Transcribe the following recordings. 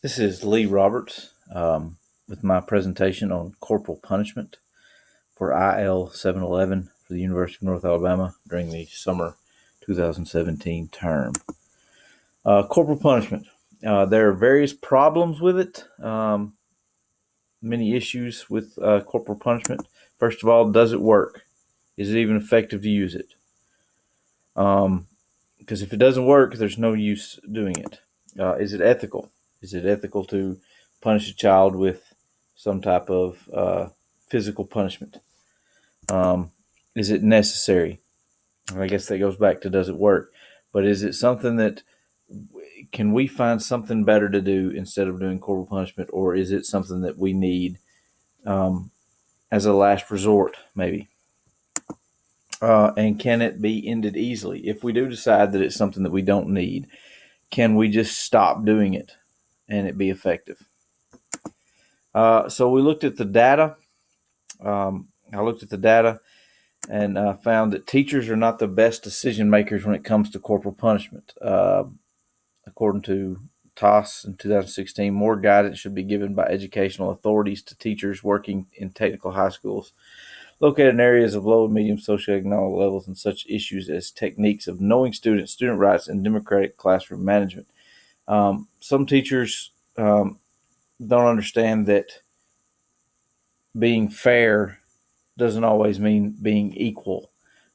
This is Lee Roberts with my presentation on corporal punishment for IL 711 for the University of North Alabama during the summer 2017 term. Corporal punishment. There are various problems with it, many issues with corporal punishment. First of all, does it work? Is it even effective to use it? Because if it doesn't work, there's no use doing it. Is it ethical? Is it ethical to punish a child with some type of physical punishment? Is it necessary? I guess that goes back to does it work? But is it something that can we find something better to do instead of doing corporal punishment, or is it something that we need as a last resort, maybe? And can it be ended easily? If we do decide that it's something that we don't need, can we just stop doing it and it be effective? So we looked at the data. I looked at the data and found that teachers are not the best decision makers when it comes to corporal punishment. According to TOS in 2016, more guidance should be given by educational authorities to teachers working in technical high schools located in areas of low and medium socioeconomic levels and such issues as techniques of knowing students, student rights, and democratic classroom management. Some teachers don't understand that being fair doesn't always mean being equal.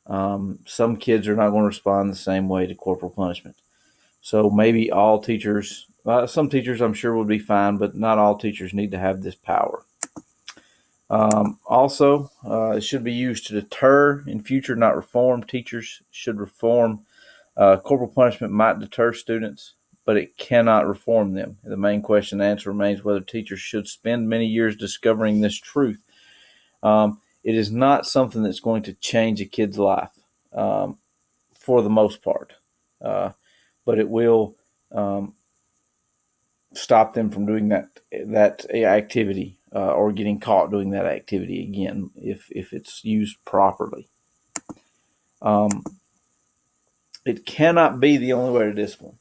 Some kids are not going to respond the same way to corporal punishment. So maybe all teachers, some teachers I'm sure would be fine, but not all teachers need to have this power. Also, it should be used to deter in future, not reform. Teachers should reform. Corporal punishment might deter students, but it cannot reform them. The main question and answer remains whether teachers should spend many years discovering this truth. It is not something that's going to change a kid's life for the most part, but it will stop them from doing that activity or getting caught doing that activity again if it's used properly. It cannot be the only way to discipline.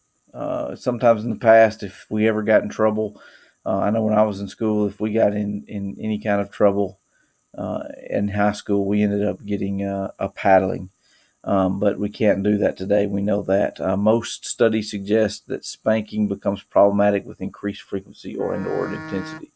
Sometimes in the past, if we ever got in trouble, I know when I was in school, if we got in any kind of trouble in high school, we ended up getting a paddling. But we can't do that today. We know that. Most studies suggest that spanking becomes problematic with increased frequency or intensity.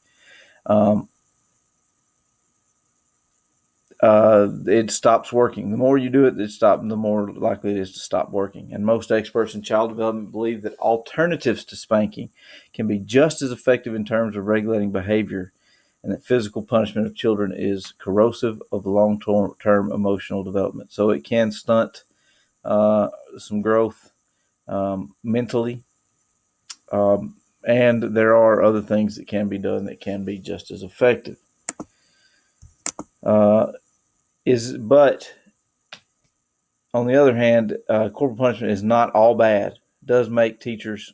It stops working. The more you do it, the more likely it is to stop working. And most experts in child development believe that alternatives to spanking can be just as effective in terms of regulating behavior, and that physical punishment of children is corrosive of long-term emotional development. So it can stunt some growth mentally. And there are other things that can be done that can be just as effective. But on the other hand, corporal punishment is not all bad. It does make teachers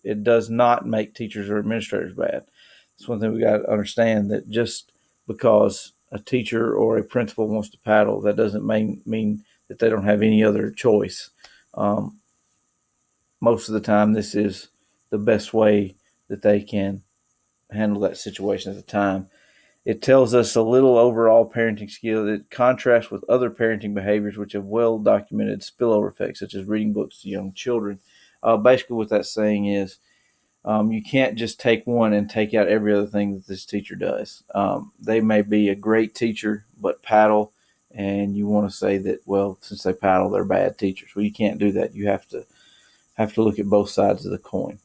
it does not make teachers or administrators bad. It's one thing we got to understand, that just because a teacher or a principal wants to paddle, that doesn't mean that they don't have any other choice. Most of the time, this is the best way that they can handle that situation at the time. It tells us a little overall parenting skill that contrasts with other parenting behaviors which have well documented spillover effects, such as reading books to young children. Basically, what that's saying is you can't just take one and take out every other thing that this teacher does. They may be a great teacher, but paddle, and you want to say that, well, since they paddle, they're bad teachers. Well, you can't do that. You have to look at both sides of the coin.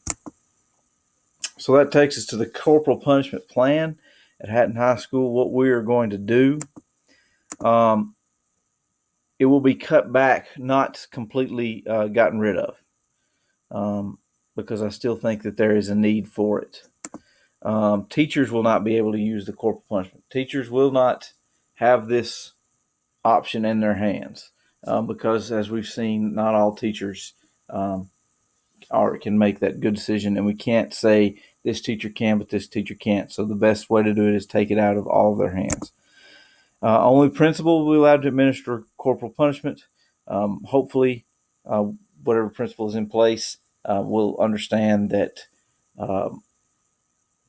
So that takes us to the corporal punishment plan at Hatton High School. What we are going to do, it will be cut back, not completely gotten rid of, because I still think that there is a need for it. Teachers will not be able to use the corporal punishment. Teachers will not have this option in their hands because, as we've seen, not all teachers can make that good decision, and we can't say this teacher can, but this teacher can't. So the best way to do it is take it out of all of their hands. Only principal will be allowed to administer corporal punishment. Hopefully, whatever principal is in place will understand that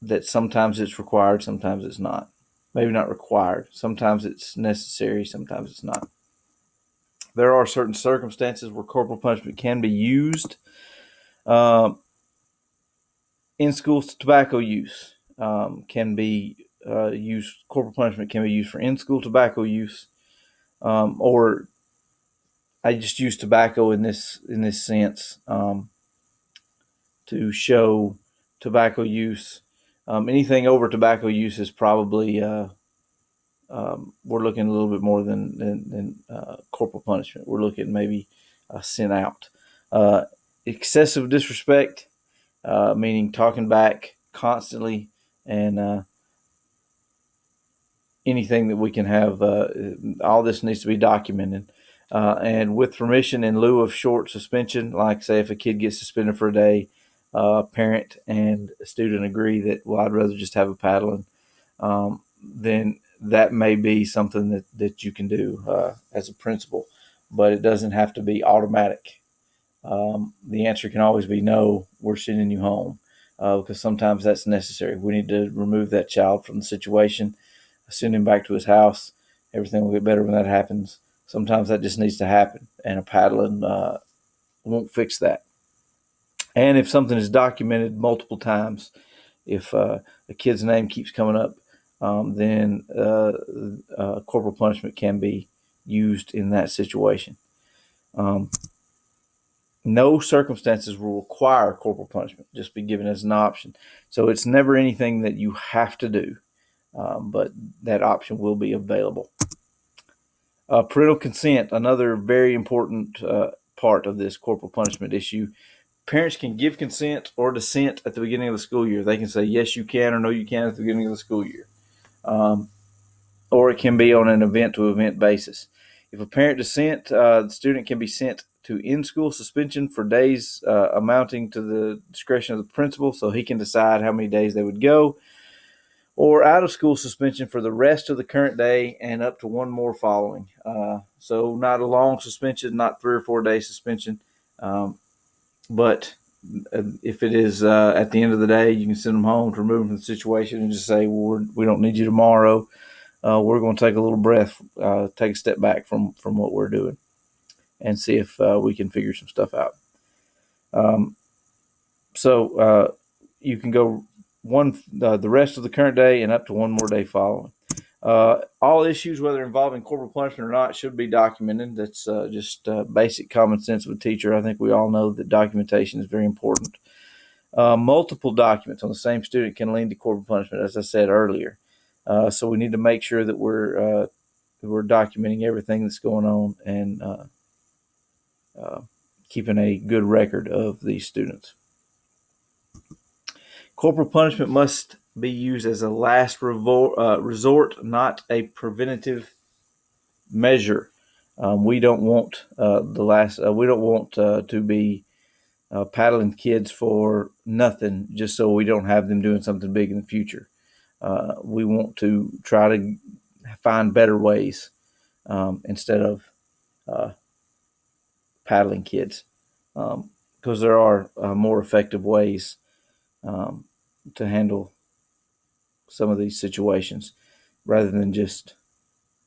that sometimes it's required, sometimes it's not. Maybe not required. Sometimes it's necessary, sometimes it's not. There are certain circumstances where corporal punishment can be used. In school tobacco use can be used. Corporal punishment can be used for in-school tobacco use, or I just use tobacco in this sense to show tobacco use. Anything over tobacco use is probably we're looking a little bit more than corporal punishment. We're looking maybe sent out. Excessive disrespect, meaning talking back constantly, and anything that we can have. All this needs to be documented. And with permission in lieu of short suspension, like say if a kid gets suspended for a day, parent and a student agree that, well, I'd rather just have a paddling, then that may be something that you can do as a principal, but it doesn't have to be automatic. The answer can always be no, we're sending you home, because sometimes that's necessary. We need to remove that child from the situation, send him back to his house. Everything will get better when that happens. Sometimes that just needs to happen, and a paddling won't fix that. And if something is documented multiple times, if a kid's name keeps coming up, then corporal punishment can be used in that situation. No circumstances will require corporal punishment, just be given as an option. So it's never anything that you have to do, but that option will be available. Parental consent, another very important part of this corporal punishment issue. Parents can give consent or dissent at the beginning of the school year. They can say, yes, you can, or no, you can at the beginning of the school year. Or it can be on an event-to-event basis. If a parent dissent, the student can be sent to in-school suspension for days amounting to the discretion of the principal, so he can decide how many days they would go, or out-of-school suspension for the rest of the current day and up to one more following. So not a long suspension, not 3 or 4 day suspension, but if it is at the end of the day, you can send them home to remove them from the situation and just say, well, we don't need you tomorrow. We're going to take a little breath, take a step back from what we're doing, and see if we can figure some stuff out. So you can go the rest of the current day and up to one more day following. All issues, whether involving corporal punishment or not, should be documented. That's just basic common sense of a teacher. I think we all know that documentation is very important. Multiple documents on the same student can lead to corporal punishment, as I said earlier. So we need to make sure that we're documenting everything that's going on and keeping a good record of these students. Corporal punishment must be used as a last resort, not a preventative measure. We don't want we don't want to be paddling kids for nothing, just so we don't have them doing something big in the future. We want to try to find better ways instead of paddling kids, because there are more effective ways to handle some of these situations rather than just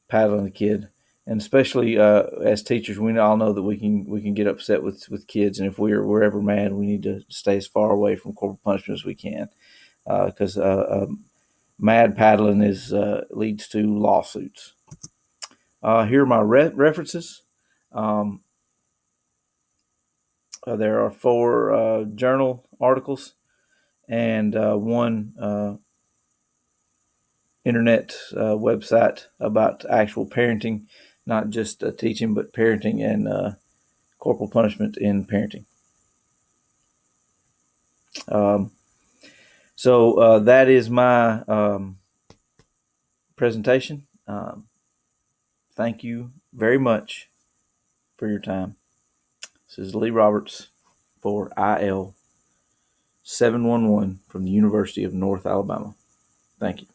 paddling a kid. And especially as teachers, we all know that we can get upset with kids, and if we're ever mad, we need to stay as far away from corporal punishment as we can, because mad paddling leads to lawsuits. Here are my references. There are 4 journal articles and one internet website about actual parenting, not just teaching, but parenting and corporal punishment in parenting. So that is my presentation. Thank you very much for your time. This is Lee Roberts for IL 711 from the University of North Alabama. Thank you.